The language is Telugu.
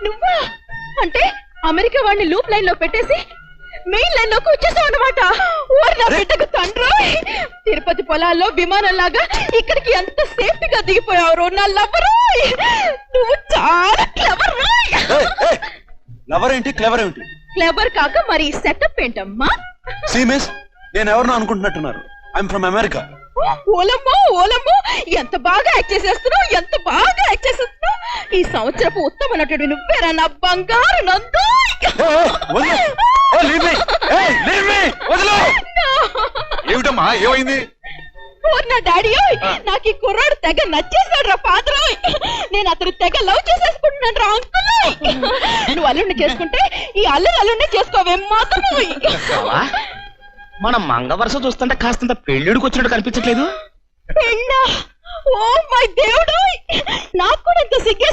నువ్వా? అంటే అమెరికా వాడిని లూప్ లైన్ లో పెట్టేసి మెయిన్ లైన్ లోకి వచ్చేసావు అనమాట. నా బిడ్డకు తండ్రి, తిరుపతి పొలాల్లో విమానంలాగా ఇక్కడికి ఎంత సేఫ్టీగా దిగిపోయావు నా లవరు. నువ్వు చాలా క్లవర్. లవర్ ఏంటి క్లవర్ ఏంటి? క్లవర్ కాక మరి సెటప్ ఏంటమ్మా? సీమిస్, నేను ఎవరినో అనుకుంటున్నట్టున్నారు. I'm from America. ఓలమ్మో ఓలమ్మో, ఎంత బాగా యాక్ట్ చేసేస్తున్నావు, ఎంత బాగా యాక్ట్ చేసేస్తున్నావు. ఈ సంవత్సరపు ఉత్తమ నటుడు నువ్వేరా నా బంగారు నందు. ఏమిటమ్మా, ఏమైంది? నా డాడీ నాకు ఈ కుర్రాడు తెగ నచ్చేసాడు రా ఫాదర్. నేను అతను తెగ లవ్ చేసేసుకుంటున్నాను రా అంకుల్. నువ్వు అల్లుడిని చేసుకుంటే ఈ అల్లుడిని చేసుకోవే మాత్రం. మన మంగ వరుస చూస్తుంటే కాస్తంత పెళ్ళిడికి వచ్చినట్టు కనిపించట్లేదు. పెళ్ళా? ఓ మై దేవుడు, నాకు కూడా ఇంత సిగ్గే